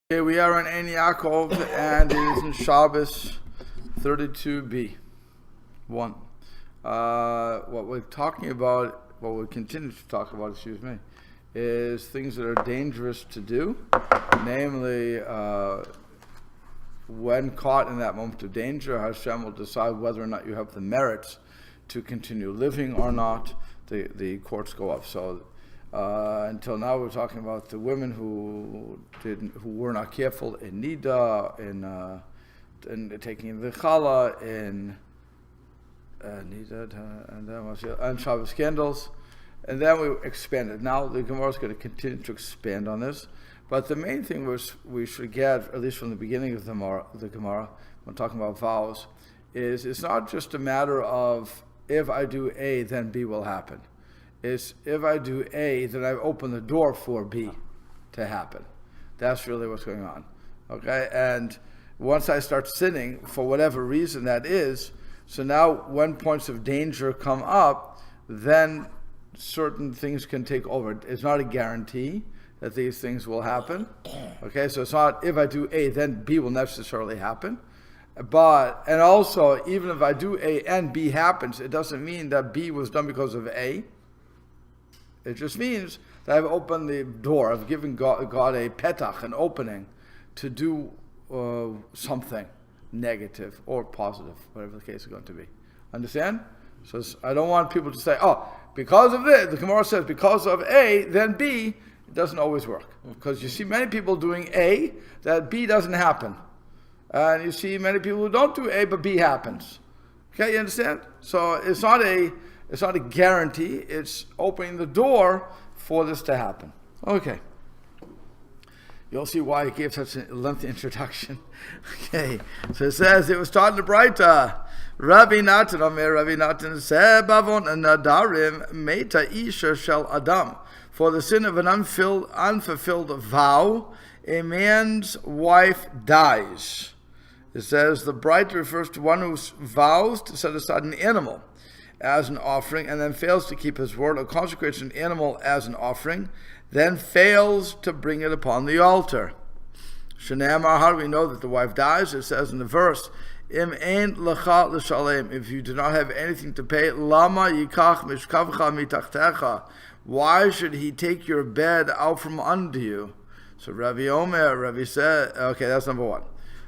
Okay, we are on Eyn Yaakov, and it is in Shabbos 32b. 1. What we're talking about, what we continue to talk about, is things that are dangerous to do. Namely, when caught in that moment of danger, Hashem will decide whether or not you have the merits to continue living or not. The courts go up. So until now, we're talking about the women who were not careful in Nida, in taking the challah, in Nida, and Shabbos candles, and then we expanded. Now the Gemara is going to continue to expand on this, but the main thing was we should get, at least from the beginning of the Gemara, when talking about vows, is it's not just a matter of if I do A, then B will happen. Is if I do A, then I open the door for B to happen. That's really what's going on. Okay? And once I start sinning, for whatever reason that is, so now when points of danger come up, then certain things can take over. It's not a guarantee that these things will happen. Okay? So it's not if I do A, then B will necessarily happen. And also, even if I do A and B happens, it doesn't mean that B was done because of A. It just means that I've opened the door. I've given God a petach, an opening, to do something negative or positive, whatever the case is going to be. Understand? So I don't want people to say, oh, because of this, the Gemara says, because of A, then B. It doesn't always work. Because you see many people doing A, that B doesn't happen. And you see many people who don't do A, but B happens. Okay, you understand? So it's not a guarantee. It's opening the door for this to happen. Okay. You'll see why he gave such a lengthy introduction. Okay. So it says, it was taught in the Braita. Rabbi Natan said, Bavon nadarim meta isha shel adam. For the sin of an unfulfilled vow, a man's wife dies. It says, the Braita refers to one who vows to set aside an animal as an offering, and then fails to keep his word, or consecrates an animal as an offering, then fails to bring it upon the altar. Shenamar, how do we know that the wife dies? It says in the verse, Im ein lecha l'shalem, if you do not have anything to pay, lama yikach mishkavcha mitachtecha, why should he take your bed out from under you? So Rabbi said, okay, that's number one.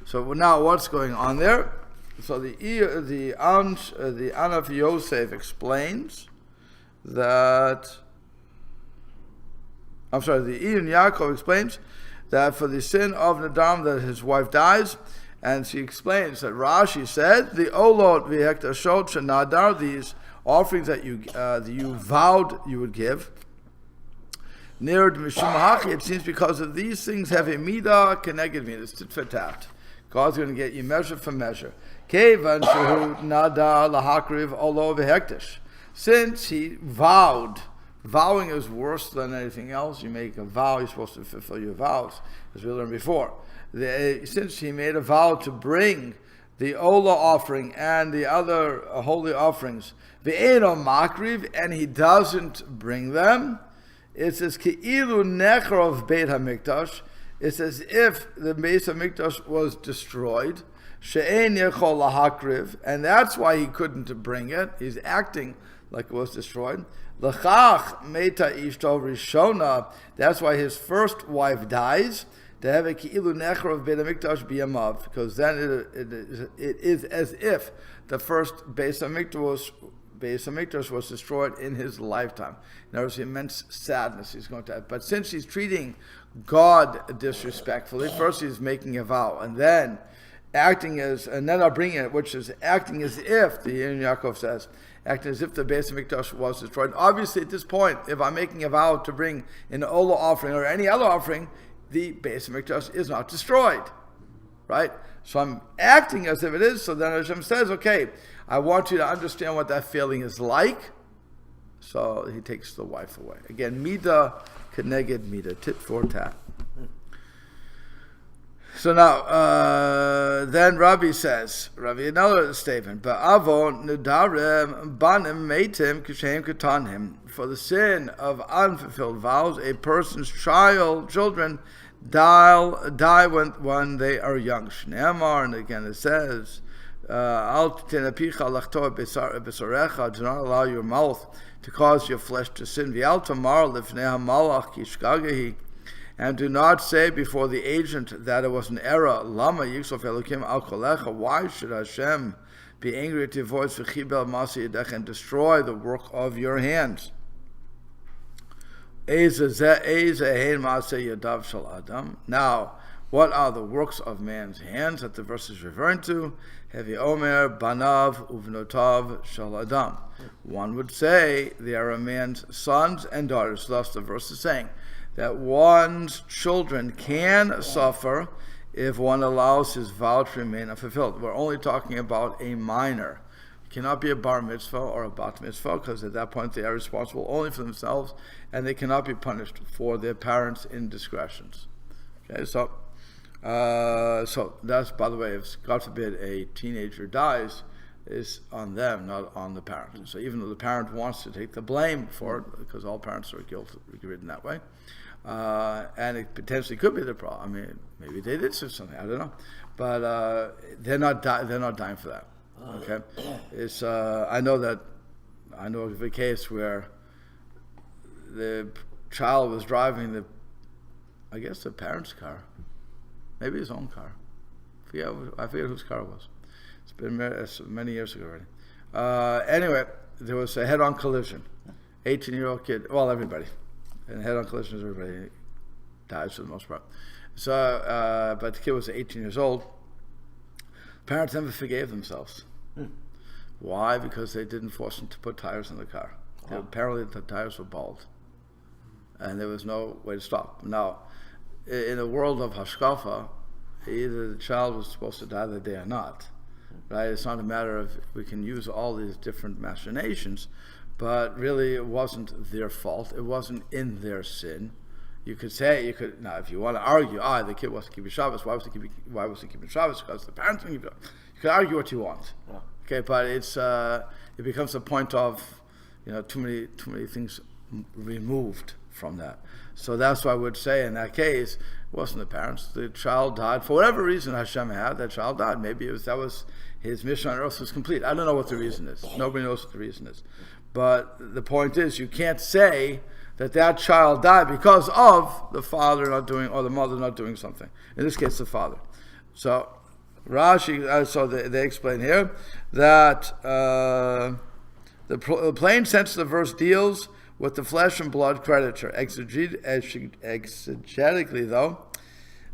So now what's going on there? So the Anaf Yosef explains that. The Eyn Yaakov explains that for the sin of Nadam that his wife dies, and she explains that Rashi said the Olot v'hektashot shenadar, these offerings that you vowed you would give. Near mishum hachi, it seems because of these things have a midah keneged midah, it's tit for tat. God's going to get you measure for measure. Kevan shehu nada lahakriv olo v'hektish. Since he vowed, vowing is worse than anything else. You make a vow, you're supposed to fulfill your vows, as we learned before. Since he made a vow to bring the Ola offering and the other holy offerings, v'eno makriv, and he doesn't bring them, it says Ke'ilu nechrov Beit HaMikdash. It's as if the Beit HaMikdash was destroyed. She'ein yechol lahakriv, and that's why he couldn't bring it. He's acting like it was destroyed. L'chach meta ishto rishona. That's why his first wife dies. To have a Ke'ilu nechrov Beit HaMikdash biyamav, because then it is as if the first Beit HaMikdash was destroyed in his lifetime. There was immense sadness he's going to have. But since he's treating God disrespectfully, first he's making a vow, and then I'll bring it, which is acting as if, the Eyn Yaakov says, acting as if the Beis HaMikdash was destroyed. Obviously, at this point, if I'm making a vow to bring an Ola offering or any other offering, the Beis HaMikdash is not destroyed, right? So I'm acting as if it is. So then Hashem says, okay, I want you to understand what that feeling is like. So he takes the wife away. Again, midah keneged midah, tit for tat. So now, then Rabbi says, another statement, Ba'avo nedarem banim meitim kishem katanim. For the sin of unfulfilled vows, a person's children die when they are young. Shneamar, and again it says, Al tenapicha lachtor besarecha, do not allow your mouth to cause your flesh to sin. V'al tamar lifnei hamalach kishkagahi, and do not say before the agent that it was an error. Lama yiksof elokim al kolecha. Why should Hashem be angry at your voice v'chibel masi yedech, and destroy the work of your hands? Now, what are the works of man's hands that the verse is referring to? Hevi Omer, Banav, Uvnotav, Shal Adam. One would say they are a man's sons and daughters. Thus, the verse is saying that one's children can suffer if one allows his vow to remain unfulfilled. We're only talking about a minor. It cannot be a bar mitzvah or a bat mitzvah, because at that point they are responsible only for themselves, and they cannot be punished for their parents' indiscretions. Okay, so that's, by the way, if God forbid a teenager dies, is on them, not on the parent. So even though the parent wants to take the blame for it, because all parents are guilty-ridden that way, and it potentially could be the problem. I mean, maybe they did something, I don't know, but they're not dying for that. Okay, it's I know of a case where the child was driving the parent's car, maybe his own car. I forget whose car it was. It's been many years ago already. Anyway, there was a head-on collision. 18-year-old kid, well, everybody, and head-on collisions, everybody dies for the most part. So, but the kid was 18 years old. Parents never forgave themselves. Why? Because they didn't force him to put tires in the car. Apparently the tires were bald, and there was no way to stop. Now, in a world of hashkafa, either the child was supposed to die that day or not. Right? It's not a matter of, we can use all these different machinations, but really it wasn't their fault. It wasn't in their sin. You could say, now if you want to argue, the kid wasn't keeping Shabbos. Why was he keeping Shabbos? Because the parents didn't keep it. You can argue what you want. Yeah. Okay, but it becomes a point of, too many things removed from that. So that's why I would say in that case, it wasn't the parents. The child died for whatever reason Hashem had. That child died. Maybe that was his mission on earth was complete. I don't know what the reason is. Nobody knows what the reason is. But the point is, you can't say that child died because of the father not doing, or the mother not doing something. In this case, the father. So Rashi, so they explain here that the plain sense of the verse deals with the flesh and blood creditor. Exegetically, though,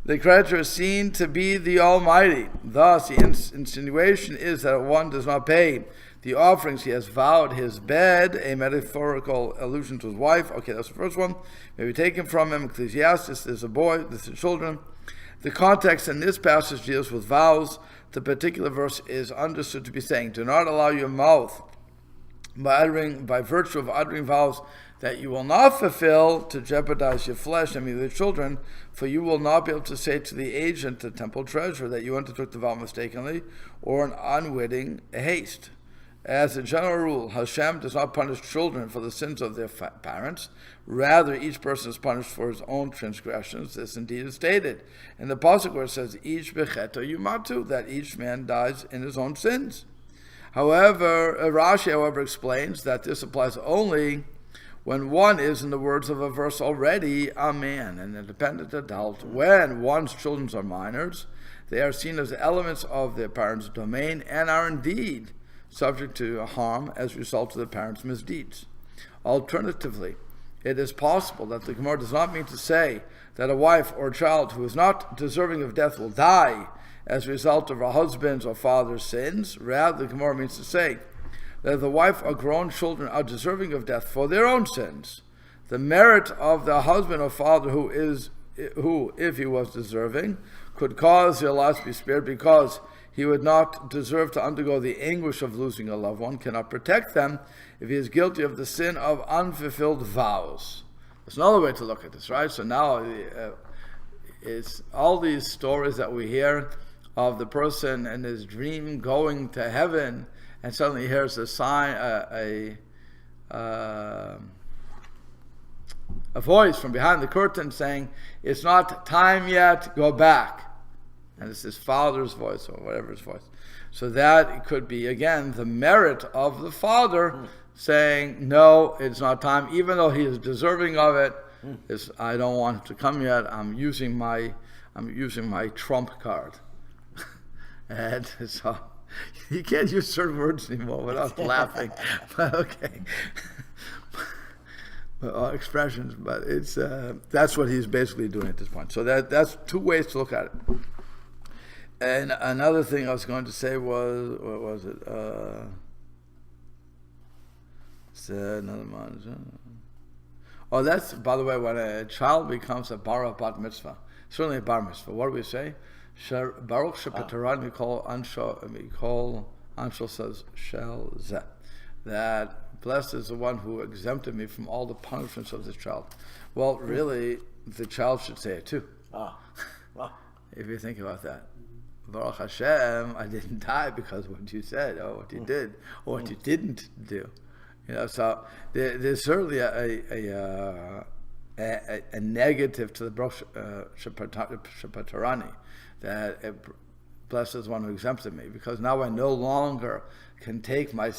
the creditor is seen to be the Almighty. Thus, the insinuation is that one does not pay the offerings he has vowed his bed, a metaphorical allusion to his wife. Okay, that's the first one. Maybe taken from him. Ecclesiastes, there's a boy, there's the children. The context in this passage deals with vows. The particular verse is understood to be saying, do not allow your mouth, by virtue of uttering vows that you will not fulfill, to jeopardize your flesh, and your children, for you will not be able to say to the agent, the temple treasurer, that you undertook the vow mistakenly, or in unwitting haste. As a general rule, Hashem does not punish children for the sins of their parents. Rather, each person is punished for his own transgressions. This indeed is stated in the pasuk where it says, "Each becheto yumatu," that each man dies in his own sins. However, Rashi, explains that this applies only when one is, in the words of a verse already, a man, an independent adult. When one's children are minors, they are seen as elements of their parents' domain and are indeed subject to harm as a result of the parents' misdeeds. Alternatively, it is possible that the Gemara does not mean to say that a wife or child who is not deserving of death will die as a result of her husband's or father's sins. Rather, the Gemara means to say that the wife or grown children are deserving of death for their own sins. The merit of the husband or father who, if he was deserving, could cause their lives to be spared because he would not deserve to undergo the anguish of losing a loved one, cannot protect them if he is guilty of the sin of unfulfilled vows. There's another way to look at this, right? So now it's all these stories that we hear of the person and his dream going to heaven, and suddenly he hears a sign, a voice from behind the curtain saying, "It's not time yet, go back." And it's his father's voice or whatever his voice. So that it could be, again, the merit of the father saying, "No, it's not time," even though he is deserving of it. I don't want him to come yet. I'm using my trump card. And so you can't use certain words anymore without laughing. But okay. Expressions, but it's that's what he's basically doing at this point. So that's two ways to look at it. And another thing I was going to say was, what was it? Oh, that's, by the way, when a child becomes a bar of bat mitzvah, certainly a bar mitzvah. What do we say? Baruch shepeteran, we call Anshel says shel zeh, that blessed is the one who exempted me from all the punishments of this child. Well, really, the child should say it too. If you think about that. Baruch Hashem, I didn't die because of what you said, or what you did, or what you didn't do. So there's certainly a negative to the Baruch Shepatarani, that it blesses one who exempted me, because now I no longer can take my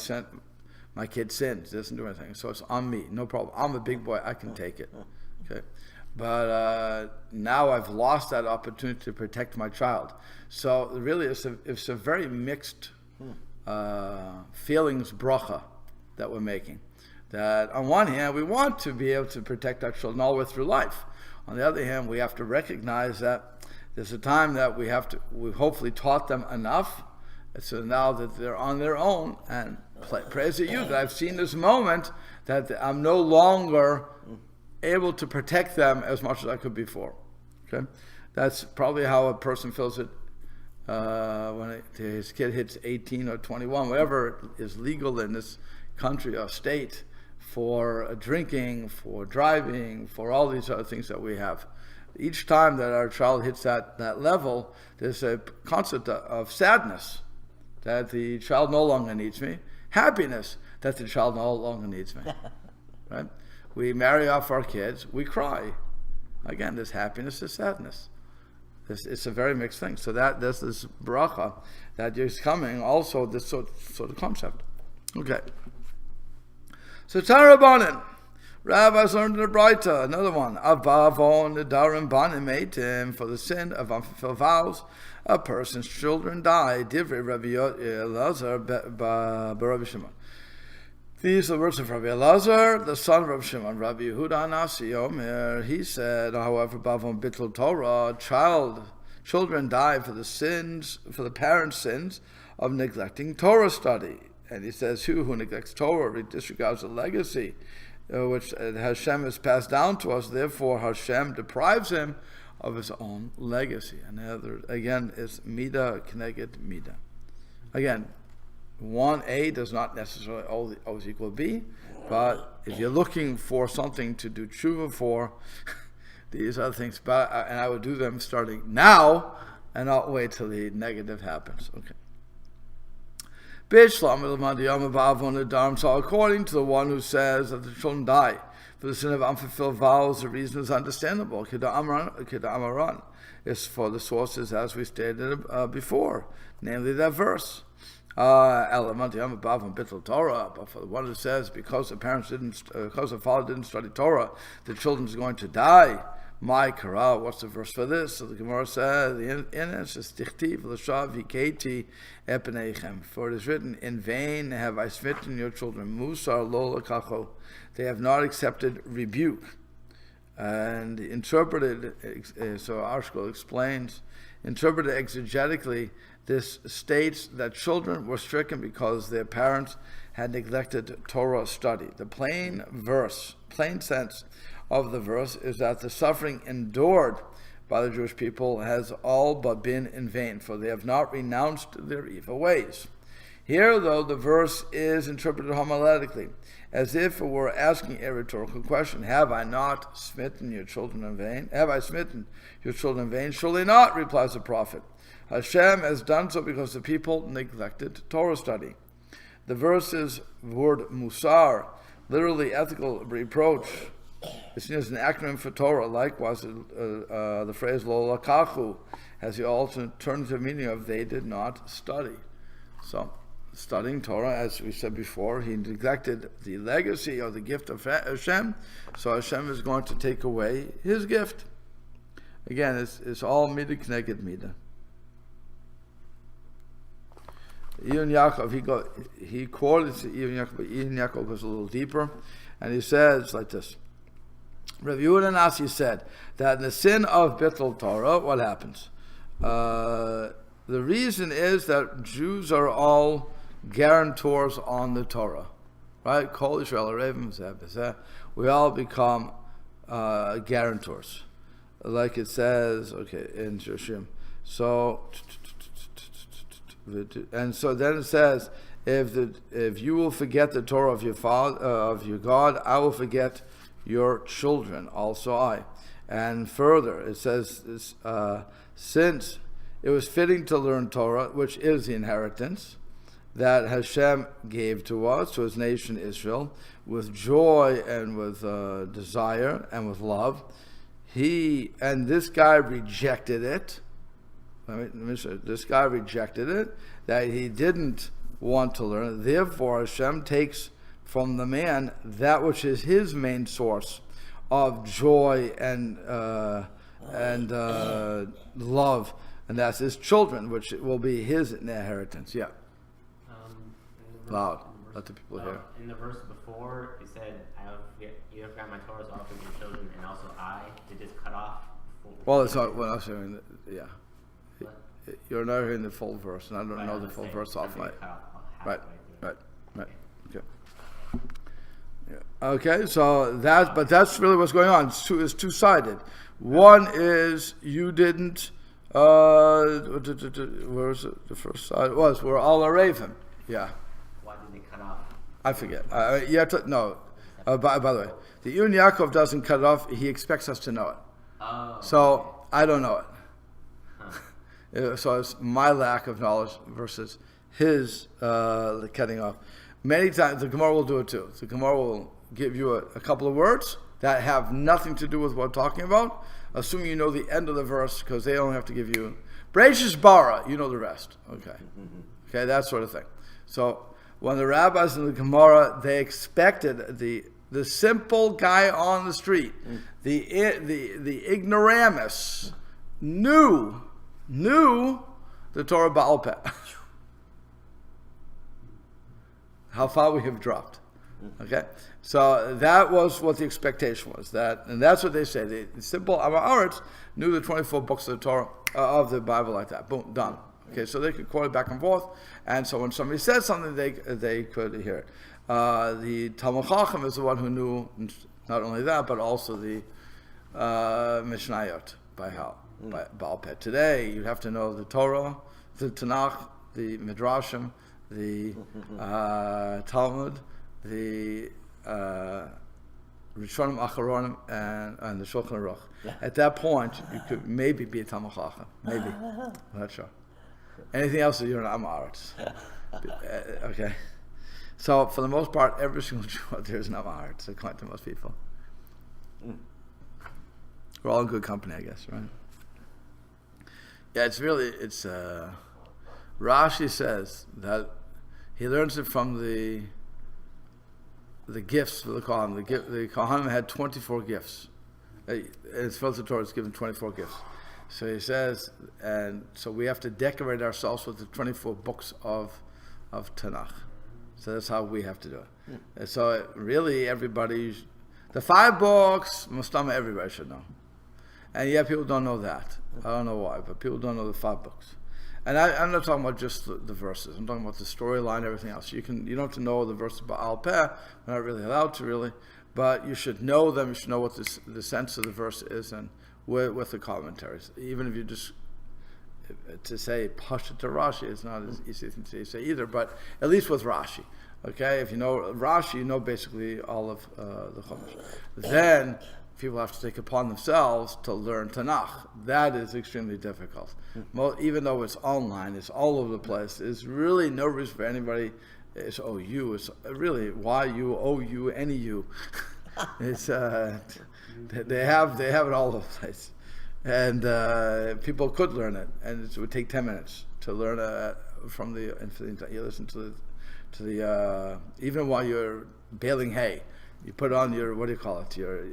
kid's sins, doesn't do anything. So it's on me, no problem. I'm a big boy, I can take it. Okay. But now I've lost that opportunity to protect my child. So really, it's a very mixed feelings bracha that we're making. That on one hand, we want to be able to protect our children all the way through life. On the other hand, we have to recognize that there's a time that we hopefully taught them enough, so now that they're on their own, and praise to you that I've seen this moment that I'm no longer able to protect them as much as I could before. Okay, that's probably how a person feels it when his kid hits 18 or 21, whatever is legal in this country or state, for drinking, for driving, for all these other things that we have. Each time that our child hits that level, there's a concept of sadness that the child no longer needs me, happiness that the child no longer needs me. Right? We marry off our kids, we cry. Again, there's happiness, there's sadness. It's a very mixed thing. So there's this bracha that is coming, also this sort of concept. Okay. So Tarabanan, rabbis learned in the Braita, another one, Avavon Nedarim Banim Eitim, for the sin of unfulfilled vows, a person's children die. Divrei Rabbi Elazar Rabbi Shimon. These are the words of Rabbi Elazar, the son of Rabbi Shimon. Rabbi Yehuda Nasi Omer, he said, however, Bavon Bittul Torah, children die for the parents' sins of neglecting Torah study. And he says, who neglects Torah disregards the legacy which Hashem has passed down to us. Therefore, Hashem deprives him of his own legacy. And again, is Midah Kneged Midah. Again, 1A does not necessarily always equal B, but if you're looking for something to do tshuva for, these are things, and I would do them starting now and not wait till the negative happens. Okay. So according to the one who says that the children die for the sin of unfulfilled vows, the reason is understandable. Kida is for the sources as we stated before, namely that verse. But for the one who says because the father didn't study Torah, the children is going to die. My Kara, what's the verse for this? So the Gemara says, for it is written, in vain have I smitten your children. Musar lo lekacho. They have not accepted rebuke. And interpreted, so our school explains, interpreted exegetically, this states that children were stricken because their parents had neglected Torah study. The plain sense of the verse is that the suffering endured by the Jewish people has all but been in vain, for they have not renounced their evil ways. Here, though, the verse is interpreted homiletically, as if it were asking a rhetorical question. Have I not smitten your children in vain? Have I smitten your children in vain? Surely not, replies the prophet. Hashem has done so because the people neglected Torah study. The verse's word musar, literally ethical reproach, It's used as an acronym for Torah. Likewise, the phrase lo lakachu has the alternative meaning of they did not study. So, studying Torah, as we said before, he neglected the legacy or the gift of Hashem, so Hashem is going to take away his gift. Again, it's all midah k'neged midah. Eyn Yakov, he quoted Eyn Yakov, but Eyn Yakov goes a little deeper, and he says like this. Rav Yehuda Nasi said that in the sin of Bittul Torah, what happens? The reason is that Jews are all guarantors on the Torah, right? Kol Yisrael Arevim, we all become guarantors, like it says, okay, in Shishim. So, and so then it says, if you will forget the Torah of your father, of your God, I will forget your children, also I. And further, it says, since it was fitting to learn Torah, which is the inheritance that Hashem gave to us, to his nation Israel, with joy and with desire and with love, this guy rejected it. Let me say, this guy rejected it, that he didn't want to learn it. Therefore, Hashem takes from the man that which is his main source of joy and love, and that's his children, which will be his inheritance. Yeah. Loud. Let the people hear. In the verse before, it said, "You have got my Torah, so I'll forgive your children, and also I." Did this cut off? Well, it's not what I was saying. Yeah. What? You're not hearing the full verse, and I don't know the full verse off my. Right. Okay. Yeah. Okay, so that's really what's going on. It's two-sided. One is you didn't. Where was it? The first side was we're all Arevim. Yeah. Why did they cut off? I forget. You have to no. By the way, the Eyn Yaakov doesn't cut it off. He expects us to know it. Oh. So Okay. I don't know it. Huh. So it's my lack of knowledge versus his cutting off. Many times the Gemara will do it too. The Gemara will give you a couple of words that have nothing to do with what we're talking about, assuming you know the end of the verse, because they only have to give you Bereshis bara, you know the rest. Okay. Okay, that sort of thing. So when the rabbis in the Gemara, they expected the simple guy on the street, the ignoramus, knew the Torah Baal Peh. How far we have dropped. Okay, so that was what the expectation was. And that's what they say. The simple Amaretz knew the 24 books of the Torah of the Bible like that. Boom, done. Okay, so they could quote it back and forth, and so when somebody said something, they could hear it. The Talmud Chacham is the one who knew not only that, but also the Mishnayot by Baal Peh. Today, you have to know the Torah, the Tanakh, the Midrashim, the Talmud, the Rishonim Acharonim, and the Shulchan Aruch. At that point, you could maybe be a Talmud Chacham. Maybe. I'm not sure. Anything else, you're an Amaretz. Okay. So, for the most part, every single Jew out there is an Amaretz, according to most people. We're all in good company, I guess, right? Yeah, Rashi says that he learns it from the gifts for the Kohanim. The Kohanim had 24 gifts. It's filled the Torah, it's given 24 gifts. So he says, and so we have to decorate ourselves with the 24 books of Tanakh. So that's how we have to do it. And so really the 5 books, Mustama, everybody should know. And yeah, people don't know that. I don't know why, but people don't know the 5 books. And I'm not talking about just the verses. I'm talking about the storyline, everything else. You don't have to know the verses about Baal Peh. We're not really allowed to, really. But you should know them. You should know what the sense of the verse is, and with the commentaries. Even if you just to say Pasha to Rashi is not as easy to say either. But at least with Rashi, okay. If you know Rashi, you know basically all of the Chumash. Then people have to take upon themselves to learn Tanakh. That is extremely difficult. Even though it's online, it's all over the place. There's really no reason for anybody. It's OU. It's really YU, OU, any U. It's they have it all over the place, and people could learn it, and it would take 10 minutes to learn from the. You listen to the even while you're baling hay, you put on your what do you call it, your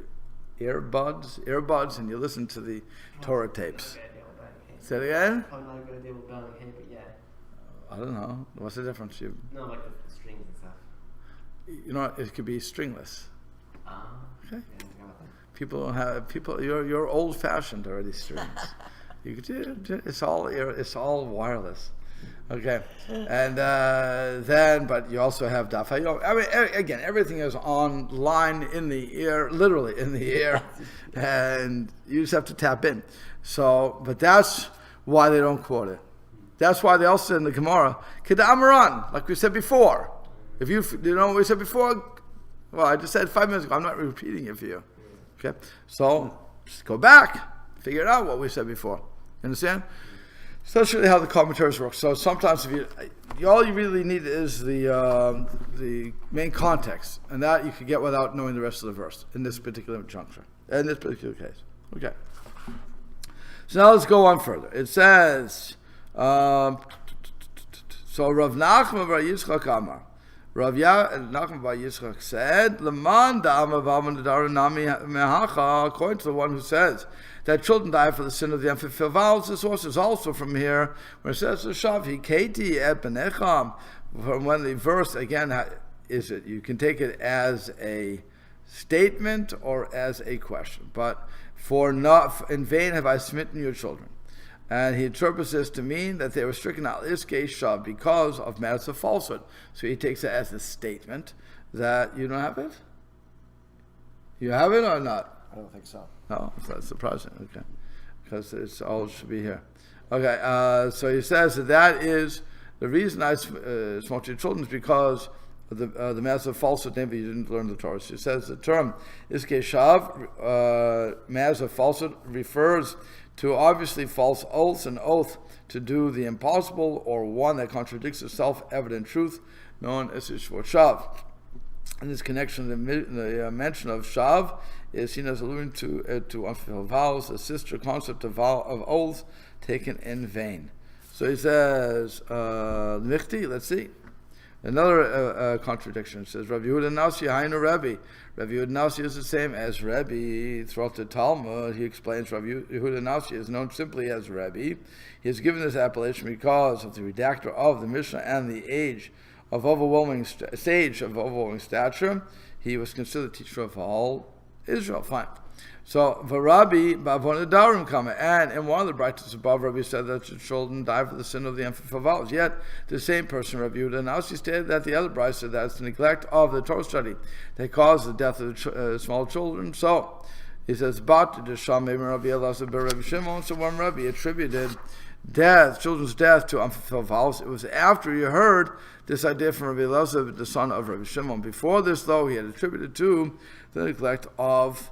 earbuds, and you listen to the Torah tapes. Say it again. Probably not a good idea with baling hay, but yeah. I don't know. What's the difference? No, like the strings and stuff. You know, it could be stringless. Okay. Yeah, You're old fashioned already. Strings. You could. It's all wireless. Okay. And then, but you also have daf hayom. I mean, again, everything is online in the ear, literally in the ear, and you just have to tap in. So, but that's why they don't quote it. That's why they also said in the Gemara, Kedamaran, like we said before. If you know what we said before, well, I just said 5 minutes ago. I'm not repeating it for you. Okay? So, just go back, figure out what we said before. You understand? So that's really how the commentaries work. So sometimes all you really need is the main context, and that you could get without knowing the rest of the verse in this particular juncture, in this particular case. Okay. So now let's go on further. It says, so Rav Nachman bar Yitzchak Amar. Nachman bar Yitzchak said, "Leman da'ama v'avan nadaru nami mehacha." According to the one who says that children die for the sin of the unfulfilled vows, this source is also from here, where it says, "Shavi keti et benecham." From when the verse again is it, you can take it as a statement or as a question, but for not in vain have I smitten your children. And he interprets this to mean that they were stricken out iske shav because of matters of falsehood. So he takes it as a statement that you don't have it. You have it or not? I don't think so. No, that's surprising. Okay, because it's all should be here. Okay, so he says that is the reason I smote your children is because of the matters of falsehood. Maybe you didn't learn the Torah. So he says the term iske shav, matters of falsehood, refers to obviously false oaths, an oath to do the impossible or one that contradicts a self-evident truth known as Ishvot Shav. In this connection, the mention of Shav is seen as alluding to unfulfilled vows, a sister concept of oaths taken in vain. So he says, Michti, let's see. Another contradiction. It says, Rabbi Yehuda Nasi Hainu Rebbe. Rabbi Yehuda Nasi is the same as Rebbe. Throughout the Talmud, he explains Rabbi Yehuda Nasi is known simply as Rebbe. He is given this appellation because of the redactor of the Mishnah and the age of overwhelming stature. He was considered the teacher of all Israel. Fine. So, Varabi Bavonadarim Kama, and in one of the brightest above, Rabbi said that the children die for the sin of the unfulfilled vows. Yet, the same person, Rabbi Yehuda Nasi, stated that the other bride said that it's the neglect of the Torah study that caused the death of the small children. So, he says, but the Shamim Rabbi Elazar bar Rabbi Shimon, so when Rabbi attributed children's death to unfulfilled vows, it was after he heard this idea from Rabbi Elazar, the son of Rabbi Shimon. Before this, though, he had attributed to the neglect of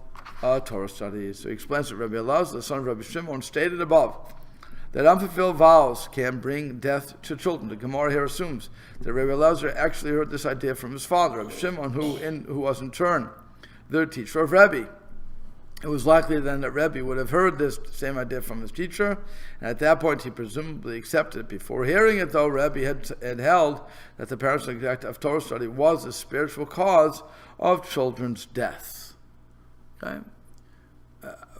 Torah studies. So he explains that Rabbi Elazar, the son of Rabbi Shimon, stated above that unfulfilled vows can bring death to children. The Gemara here assumes that Rabbi Elazar actually heard this idea from his father, Rabbi Shimon, who was in turn the teacher of Rebbe. It was likely then that Rebbe would have heard this same idea from his teacher, and at that point he presumably accepted it. Before hearing it, though, Rebbe had held that the parents' neglect of Torah study was the spiritual cause of children's death. Okay?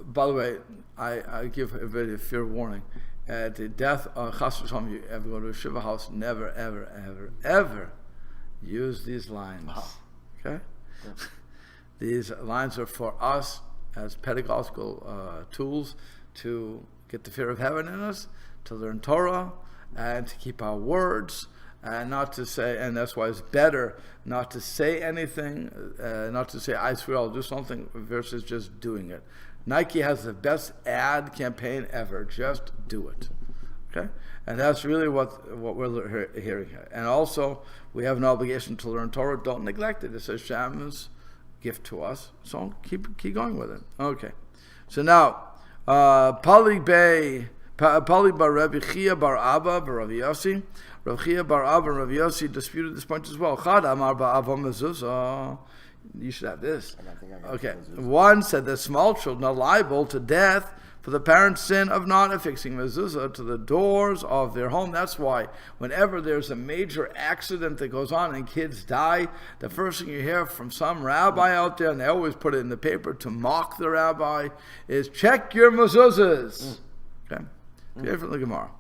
By the way, I give everybody a fair warning. At the death of Chas v'Shalom, you ever go to a Shiva house, never, ever, ever, ever use these lines. Okay? Yeah. These lines are for us as pedagogical tools to get the fear of heaven in us, to learn Torah, and to keep our words, and not to say, and that's why it's better not to say anything, not to say, I swear I'll do something, versus just doing it. Nike has the best ad campaign ever. Just do it. Okay? And that's really what we're hearing here. And also, we have an obligation to learn Torah. Don't neglect it. It's Hashem's gift to us. So keep going with it. Okay. So now, Pali bar Rabbi Chia bar Abba bar Rav Yossi. Rav Chia bar Abba and Rav Yossi disputed this point as well. Chad amar ba'ava mezuzah. You should have this. I think I got Okay. mezuzah. One said that small children are liable to death for the parents' sin of not affixing mezuzah to the doors of their home. That's why whenever there's a major accident that goes on and kids die, the first thing you hear from some rabbi out there, and they always put it in the paper to mock the rabbi, is check your mezuzahs. Okay? Hear from the Gemara.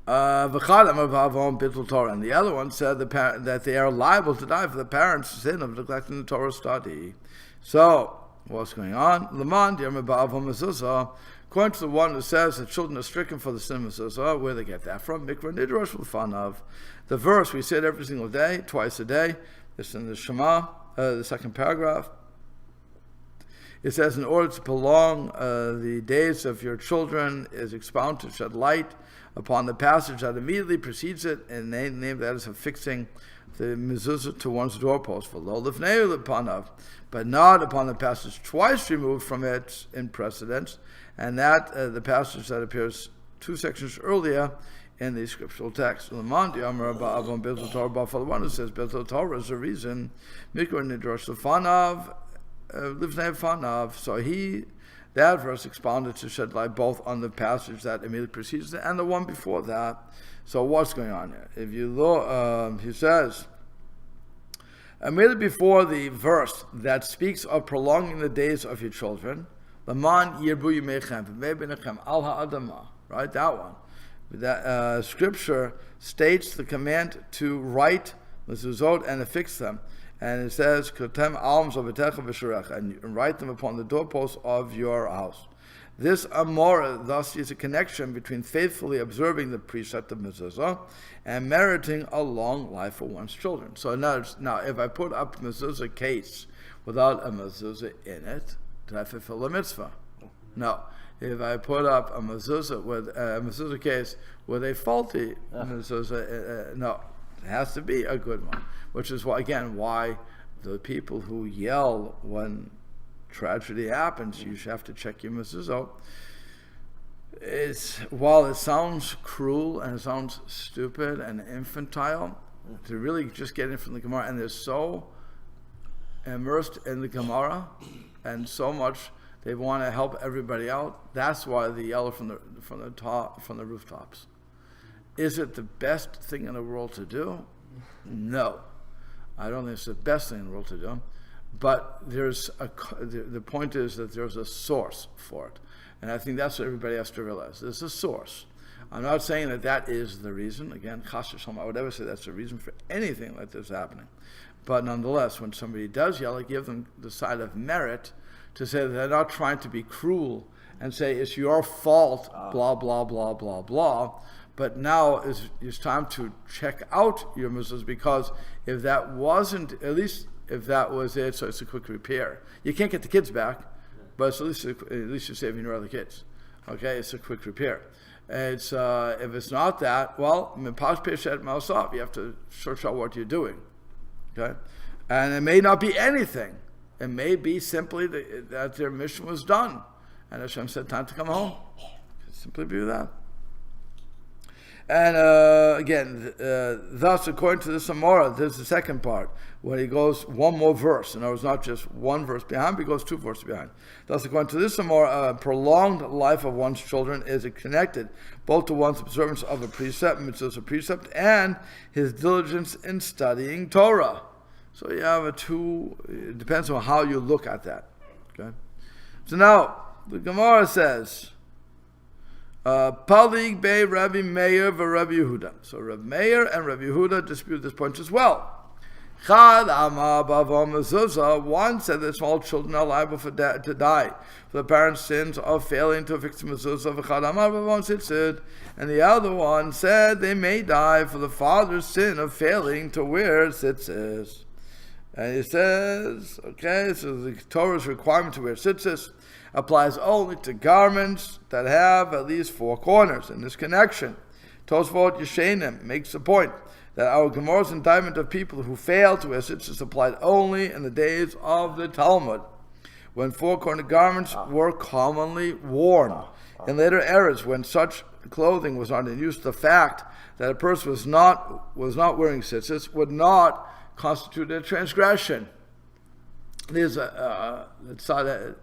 And the other one said that they are liable to die for the parents' sin of neglecting the Torah study. So, what's going on? According to the one who says that children are stricken for the sin of mezuzah, where they get that from? Mikra Nidrosh L'fanav. The verse we say it every single day, twice a day. It's in the Shema, the second paragraph. It says, in order to prolong the days of your children is expounded to shed light upon the passage that immediately precedes it, and they name that as affixing the mezuzah to one's doorpost, for lo lifnei l'panav, but not upon the passage twice removed from it in precedence, and that the passage that appears 2 sections earlier in the scriptural text. For the one who says Betel Torah is a reason, mikra nidrosh l'fanav, lifnei fanav. So that verse expounded to shed light both on the passage that immediately precedes it and the one before that. So what's going on here? If you look, he says, immediately before the verse that speaks of prolonging the days of your children, Laman yirbu yimechem v'mei al ha'adama, right? That one. That scripture states the command to write mezuzot and affix them. And it says, "Kotem alms obetecha v'shurecha," and write them upon the doorposts of your house. This amora thus is a connection between faithfully observing the precept of mezuzah and meriting a long life for one's children. So now, if I put up a mezuzah case without a mezuzah in it, did I fulfill a mitzvah? No. If I put up a mezuzah with a mezuzah case with a faulty mezuzah, no. It has to be a good one, which is why the people who yell when tragedy happens, you should have to check your mezuzah. While it sounds cruel and it sounds stupid and infantile, to really just get in from the Gemara, and they're so immersed in the Gemara and so much they want to help everybody out. That's why they yell from the rooftops. Is it the best thing in the world to do? No. I don't think it's the best thing in the world to do. But the point is that there's a source for it. And I think that's what everybody has to realize. There's a source. I'm not saying that is the reason. Again, chas v'shalom, I would never say that's the reason for anything like this happening. But nonetheless, when somebody does yell, I give them the side of merit to say that they're not trying to be cruel and say it's your fault, blah, blah, blah, blah, blah. But now is time to check out your mezuzahs, because if that wasn't, at least if that was it, so it's a quick repair. You can't get the kids back, but it's at least you're saving your other kids. Okay, it's a quick repair. It's if it's not that, well, you have to search out what you're doing. Okay, and it may not be anything. It may be simply that their mission was done, and Hashem said, "Time to come home." Simply be that. And again, thus, according to the Samora, there's the second part, when he goes one more verse. In other words, not just one verse behind, but he goes 2 verses behind. Thus, according to this Samora, a prolonged life of one's children is connected both to one's observance of a precept, mitzvah precept, and his diligence in studying Torah. So you have it depends on how you look at that. Okay. So now, the Gemara says, Palig Bey Rabbi Meir v'Rabbi Yehuda. So Rabbi Meir and Rabbi Yehuda dispute this point as well. Chad Amar Bava Mezuzah. One said that small children are liable to die for the parents' sins of failing to affix mezuzah. V'chad Amar Bava Tzitzit. And the other one said they may die for the father's sin of failing to wear tzitzis. And he says, okay, so the Torah's requirement to wear tzitzis applies only to garments that have at least 4 corners. In this connection, Tosfot Yeshenim makes the point that our Gemara's indictment of people who fail to wear tzitzis applied only in the days of the Talmud, when 4-cornered garments were commonly worn. In later eras, when such clothing was not in use, the fact that a person was not wearing tzitzis would not constitute a transgression. There's a side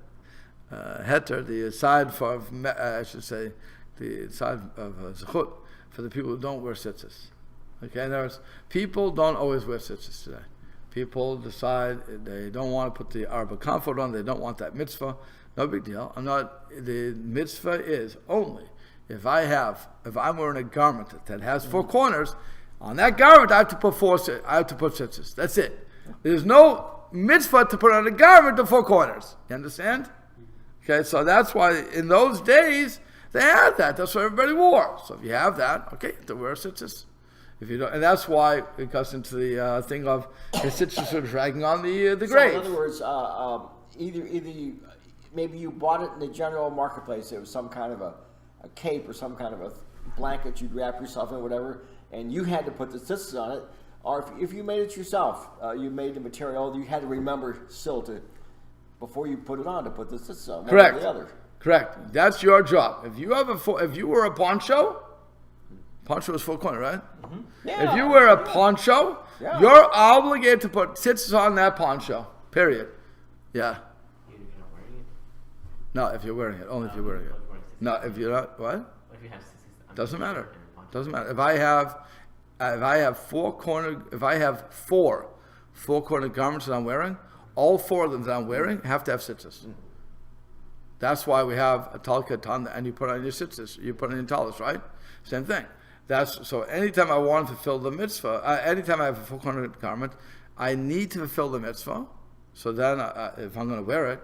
heter, the side for I should say, the side of zechut for the people who don't wear tzitzis. Okay, there's people don't always wear tzitzis today. People decide they don't want to put the arba comfort on. They don't want that mitzvah. No big deal. The mitzvah is only if I'm wearing a garment that has four corners. On that garment, I have to put tzitzis. That's it. There's no mitzvah to put on a garment of four corners. You understand? Okay, so that's why in those days they had that. That's what everybody wore. So if you have that, okay, you have to wear tzitzis. If you don't, and that's why it goes into the thing of the tzitzis are dragging on the grave. So in other words, either maybe you bought it in the general marketplace. It was some kind of a cape or some kind of a blanket you'd wrap yourself in, whatever, and you had to put the tzitzis on it. Or if you made it yourself, you made the material, you had to remember still to, before you put it on, to put the tzitzis on. Correct. One or the other. Correct. That's your job. If you were a poncho is full corner, right? Mm-hmm. Yeah. If you wear a poncho, you're obligated to put tzitzis on that poncho. Period. Yeah. You're not wearing it? No, if you're wearing it. Only if you're wearing it. No, if you're not, what? What if you have tzitzis? Doesn't matter. Doesn't matter. If I have four corner garments that I'm wearing, all four of them that I'm wearing have to have tzitzis. That's why we have a tal katan, and you put on your tzitzis. You put on your talis, right? Same thing. So anytime I want to fulfill the mitzvah, anytime I have a four corner garment, I need to fulfill the mitzvah. So then, if I'm going to wear it,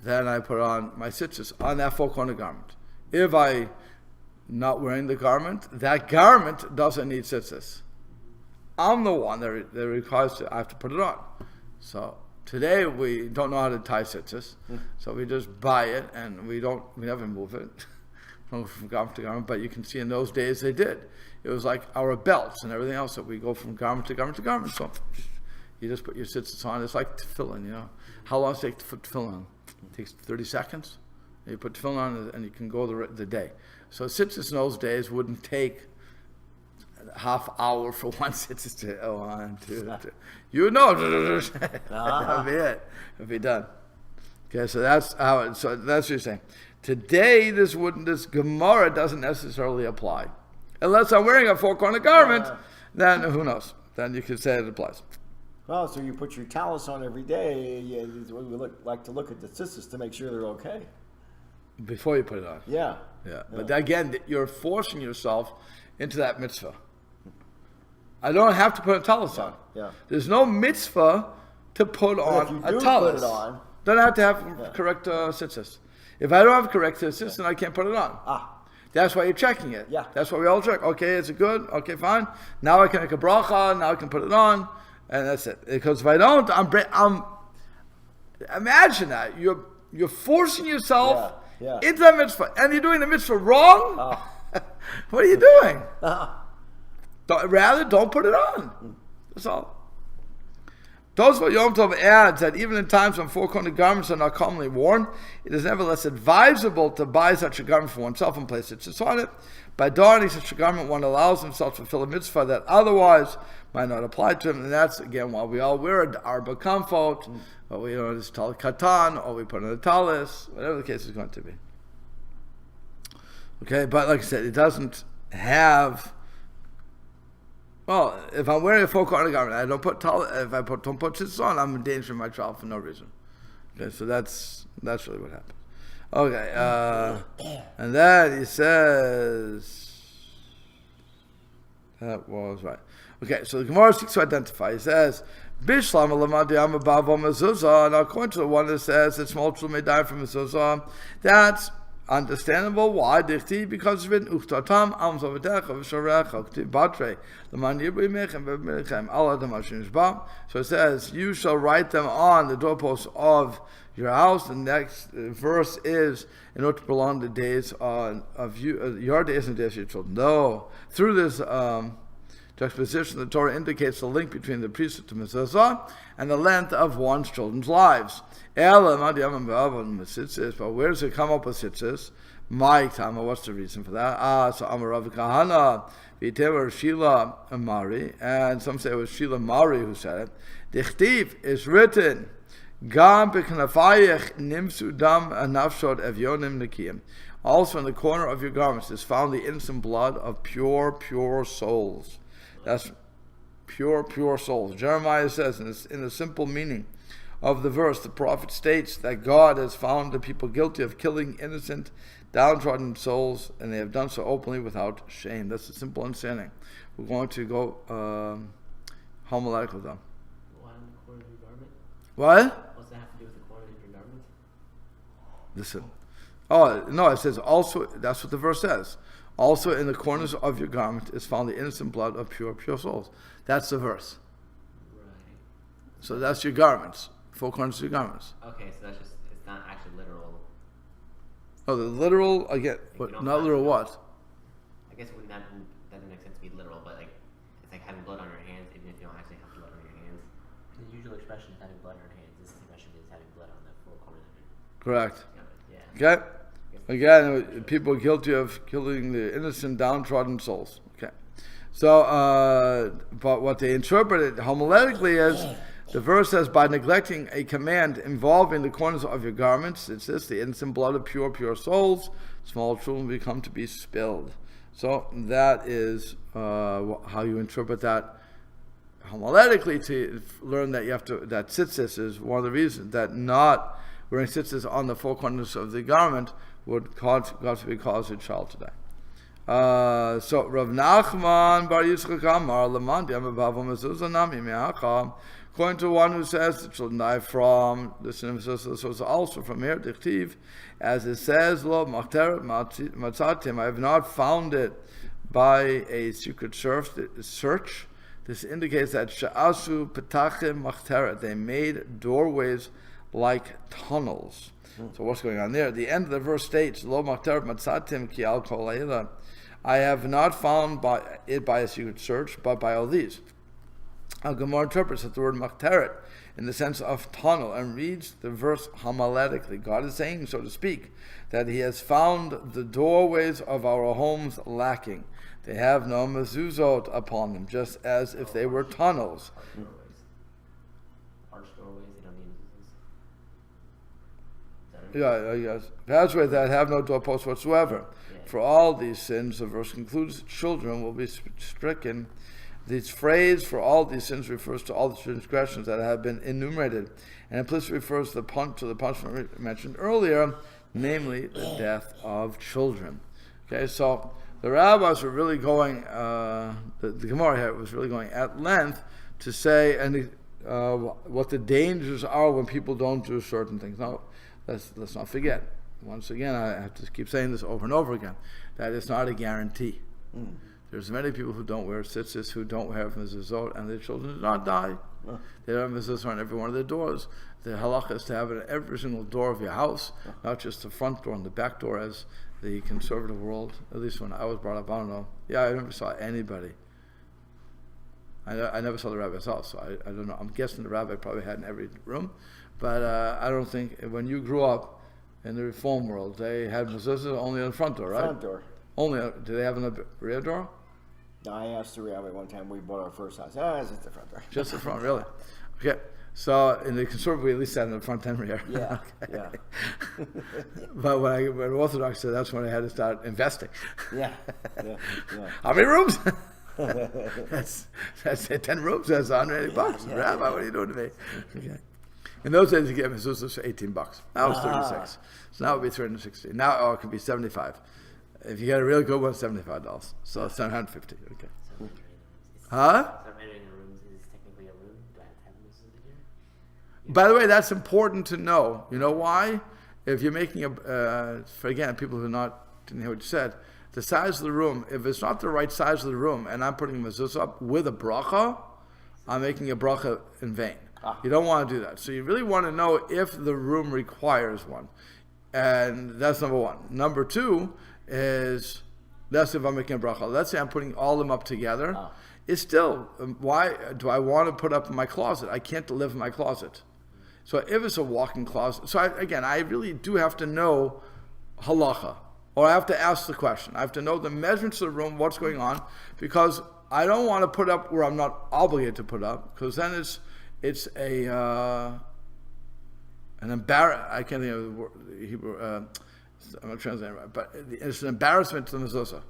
then I put on my tzitzis on that four corner garment. If I not wearing the garment, that garment doesn't need tzitzis. I'm the one that requires I have to put it on. So today we don't know how to tie tzitzis, so we just buy it and we never move it from garment to garment. But you can see in those days they did. It was like our belts and everything else that we go from garment to garment to garment. So you just put your tzitzis on. It's like tefillin, you know. How long does it take to put tefillin on? It takes 30 seconds. You put tefillin on and you can go the day. So tzitzis in those days wouldn't take a half hour for one tzitzis to go on. You know, that'll be it. It'll be done. Okay, so that's how. So that's what you're saying. Today, this Gemara doesn't necessarily apply, unless I'm wearing a four corner garment. Then who knows? Then you can say it applies. Well, so you put your talis on every day. We like to look at the tzitzis to make sure they're okay. Before you put it on. Yeah. But again, you're forcing yourself into that mitzvah. I don't have to put a talis on. Yeah. There's no mitzvah to put on a talis. Put it on, don't have to have correct tzitzis. If I don't have correct tzitzis, then I can't put it on. That's why you're checking it. Yeah. That's why we all check. Okay, is it good? Okay, fine. Now I can make a bracha. Now I can put it on, and that's it. Because if I don't, I'm imagine that you're forcing yourself into that mitzvah, and you're doing the mitzvah wrong. What are you doing? Rather, don't put it on. That's all. Tosfot Yom Tov adds that even in times when four-corner garments are not commonly worn, it is nevertheless advisable to buy such a garment for oneself and place it on it. By donning such a garment, one allows himself to fulfill a mitzvah that otherwise might not apply to him. And that's, again, why we all wear an arba comfort, or we this tal katan, or we put on a talis, whatever the case is going to be. Okay, but like I said, it doesn't have... Well, if I'm wearing a four-corner garment, I don't put don't put tzitzis on, I'm endangering my child for no reason. Okay, so that's really what happens. Okay, and then he says that was right. Okay, so the Gemara seeks to identify. He says, "Bishlam alamadi amabavo mezuzah." Now, according to the one that says that small children may die from mezuzah, that's understandable. Why? Because of it. Uchtatam amzavadecha v'sharecha k'tiv batre l'man yibri mechem v'mechem ala damashim shba. So it says, you shall write them on the doorposts of your house. The next verse is, in order to prolong the days of your days and the days of your children. No, through this juxtaposition, the Torah indicates the link between the priesthood to mezuzah and the length of one's children's lives. But where does it come up with tzitzis? My Tama, what's the reason for that? So Amar Rav Kahana, V'itemer Shila Mari, and some say it was Shila Mari who said it. Dichtiv is written, Gam b'knafayich nimsu dam anafshot evyonim nikiyim. Also in the corner of your garments is found the innocent blood of pure souls. That's pure souls. Jeremiah says, in the simple meaning of the verse, the prophet states that God has found the people guilty of killing innocent, downtrodden souls, and they have done so openly without shame. That's the simple understanding. We're going to go homiletical though. Why in the corner of your garment? What? What's that have to do with the corner of your garment? Listen. Oh, no, it says also, that's what the verse says. Also in the corners of your garment is found the innocent blood of pure souls. That's the verse. Right. So that's your garments. 4 corners of your garments. Okay, so that's just, it's not actually literal. Oh, the literal, again, Like not literal what? I guess it wouldn't, that doesn't make sense to be literal, but like, it's like having blood on your hands, even if you don't actually have blood on your hands. The usual expression is having blood on your hands. This expression is having blood on the 4 corners of your Correct. yeah. Okay? Again, people are guilty of killing the innocent, downtrodden souls. Okay. So, but what they interpreted homiletically is, the verse says, by neglecting a command involving the corners of your garments, it says, the innocent blood of pure souls, small children become to be spilled. So that is how you interpret that homiletically, to learn that you have to, that tzitzis is one of the reasons that not wearing tzitzis on the 4 corners of the garment would cause, God forbid, cause a child to die. So Rav Nachman Bar Yitzchak Amar Laman B'Yamav Mezuzah Nami Me'acham, according to one who says the children die from the sin of Mezuzah, so it's also from here Dichtiv, as it says, Lo Machteret Matzatim, I have not found it by a secret search. This indicates that Sha'asu Petachim Machteret, they made doorways like tunnels. So what's going on there? The end of the verse states, Lo Machteret Matzatim Ki Al Kol Ha'ila, I have not found by a secret search, but by all these. Al Gemara interprets that the word Machteret in the sense of tunnel and reads the verse homiletically. God is saying, so to speak, that He has found the doorways of our homes lacking. They have no mezuzot upon them, just as if they were tunnels. Arch doorways, they don't need Yes. Pathways that have no doorposts whatsoever. For all these sins, the verse concludes, children will be stricken. This phrase, for all these sins, refers to all the transgressions that have been enumerated, and implicitly refers to the punishment mentioned earlier, namely the death of children. Okay, so the rabbis were really going, the Gemara here was really going at length to say what the dangers are when people don't do certain things. Now, let's not forget, once again, I have to keep saying this over and over again, that it's not a guarantee. There's many people who don't wear tzitzis, who don't have mezuzot, and their children do not die. They don't have mezuzot on every one of their doors. The halacha is to have it at every single door of your house, not just the front door and the back door, as the conservative world, at least when I was brought up, I don't know. Yeah, I never saw anybody. I never saw the rabbi's house, so I don't know. I'm guessing the rabbi probably had in every room, but I don't think, when you grew up in the Reform world, they had mezuzah only on the front door, right? Front door. Only, do they have in the rear door? No, I asked the rabbi one time, we bought our first house. It's just the front door. Just the front, really? Okay. So in the conservative, we at least had in the front and rear. Yeah, Okay. yeah. But when Orthodox said, that's when I had to start investing. Yeah. How many rooms? that's 10 rooms. That's $180. Yeah. Rabbi, what are you doing to me? Okay. In those days, you get mezuzahs for $18. Now it's 36. So now it would be 360. Now it can be 75. If you get a really good one, $75. So it's $750. Okay. Huh? By the way, that's important to know. You know why? If you're making for again, people who didn't hear what you said, the size of the room, if it's not the right size of the room, and I'm putting mezuzah up with a bracha, I'm making a bracha in vain. You don't want to do that. So you really want to know if the room requires one. And that's number one. Number two is, that's if I'm making a bracha. Let's say I'm putting all of them up together. It's still, why do I want to put up in my closet? I can't live in my closet. So if it's a walk-in closet, I really do have to know halacha. or I have to ask the question. I have to know the measurements of the room, what's going on, because I don't want to put up where I'm not obligated to put up, because then it's an I can't think of the word, Hebrew. I'm not translating it right, but it's an embarrassment to the mezuzah.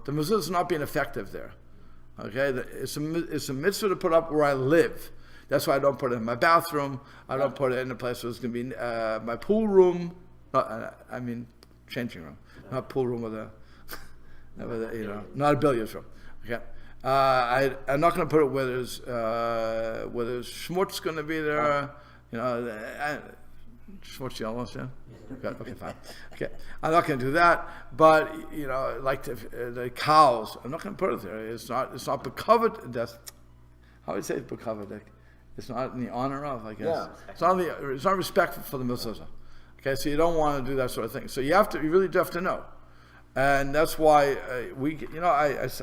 The mezuzah is not being effective there. Okay, it's a mitzvah to put up where I live. That's why I don't put it in my bathroom. I don't put it in a place where it's going to be my pool room. Changing room, not pool room with a, not a billiards room. Okay, I'm not going to put it where there's schmutz going to be there. Schmutz yellow, yeah. Okay, fine. Okay, I'm not going to do that. But like the cows, I'm not going to put it there. It's not becovered. That's how would you say it's becovered. It's not in the honor of, I guess. Yeah. It's not respectful for the mezuzah. Okay, so you don't want to do that sort of thing. So you really do have to know, and that's why I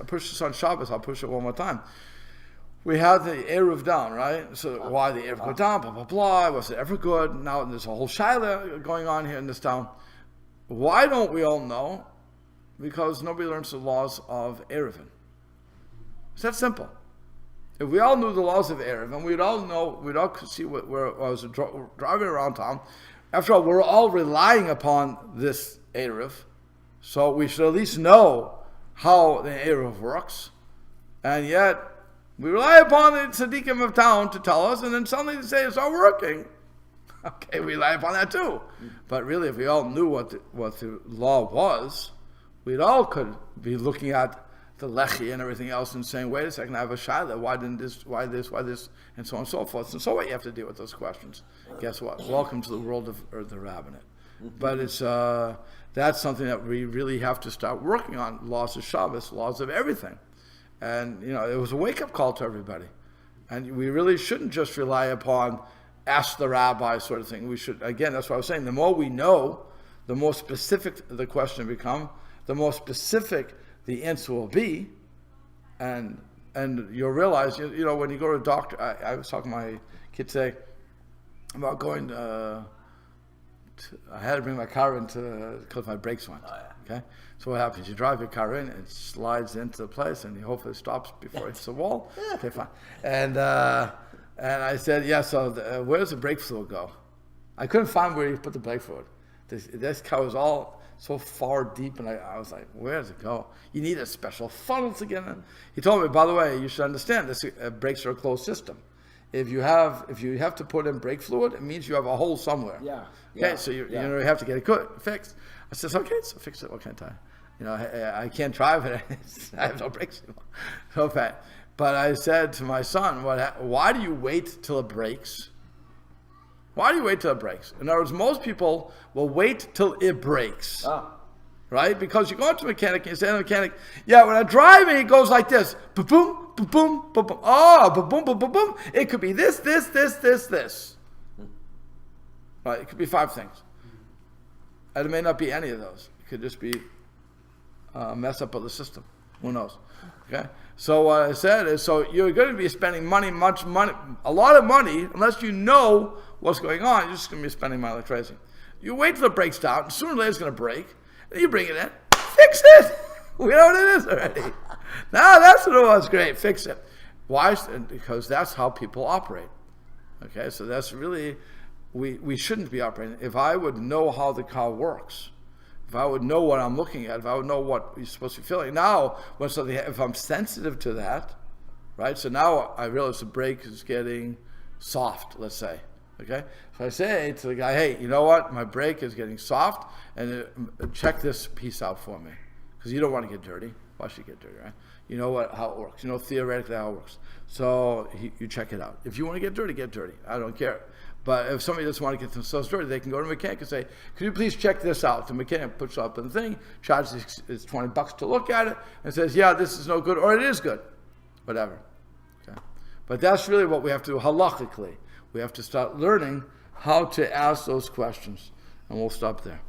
push this on Shabbos. I'll push it one more time. We had the Eruv down, right? So why the Eruv go down? Blah blah blah. Was it ever good? Now there's a whole shaila going on here in this town. Why don't we all know? Because nobody learns the laws of Eruvin. It's that simple. If we all knew the laws of Eruv, and we'd all see where I was driving around town. After all, we're all relying upon this Eruv, so we should at least know how the Eruv works. And yet, we rely upon the tzaddikim of town to tell us, and then suddenly they say it's not working. Okay, we rely upon that too. But really, if we all knew what the law was, we'd all could be looking at the lechi and everything else and saying, wait a second, I have a shaila, why this, why this, and so on and so forth. And so what you have to deal with those questions. Guess what? Welcome to the world of the rabbinate. But it's that's something that we really have to start working on, laws of Shabbos, laws of everything. And, it was a wake-up call to everybody. And we really shouldn't just rely upon ask the rabbi sort of thing. We should, again, that's what I was saying, the more we know, the more specific the question become, the more specific the answer will be, and you'll realize, when you go to a doctor, I was talking to my kid today about going I had to bring my car in because my brakes went. Okay, so what happens? You drive your car in, it slides into the place, and you hopefully stops before it hits the wall. Okay, fine. And I said, so where does the brake fluid go? I couldn't find where you put the brake fluid. This car was all so far deep, and I was like, where does it go? You need a special funnel to get in. He told me, by the way, you should understand this brakes are a closed system. If you have to put in brake fluid, it means you have a hole somewhere. Yeah. Okay, so you have to get it fixed. I says, okay, so fix it. What can I tell I can't drive it. I have no brakes anymore. Okay, but I said to my son, why do you wait till it breaks? Why do you wait till it breaks? In other words, most people will wait till it breaks. Right? Because you go to a mechanic and you say to the mechanic, when I'm driving, it goes like this. Ba-boom, ba-boom, ba-boom. Oh, ba-boom, ba-boom, ba-boom. It could be this. Right? It could be 5 things. And it may not be any of those. It could just be a mess up of the system. Who knows? Okay? So what I said is, so you're going to be spending a lot of money, unless you know what's going on. You're just going to be spending money like crazy. You wait till it breaks down, and sooner or later it's going to break. Then you bring it in, fix it. We know what it is already. Now that's what it was. Great, fix it. Why? Because that's how people operate. Okay, so that's really, we shouldn't be operating. If I would know how the car works, if I would know what I'm looking at, if I would know what you're supposed to be feeling. Now, if I'm sensitive to that, right? So now I realize the brake is getting soft, let's say. Okay? So I say to the guy, hey, you know what? My brake is getting soft, and check this piece out for me. Because you don't want to get dirty. Why should you get dirty, right? You know how it works. You know theoretically how it works. So you check it out. If you want to get dirty, get dirty. I don't care. But if somebody doesn't want to get themselves dirty, they can go to a mechanic and say, could you please check this out? The mechanic puts up the thing, charges it's $20 to look at it, and says, this is no good, or it is good. Whatever. Okay? But that's really what we have to do halachically. We have to start learning how to ask those questions. And we'll stop there.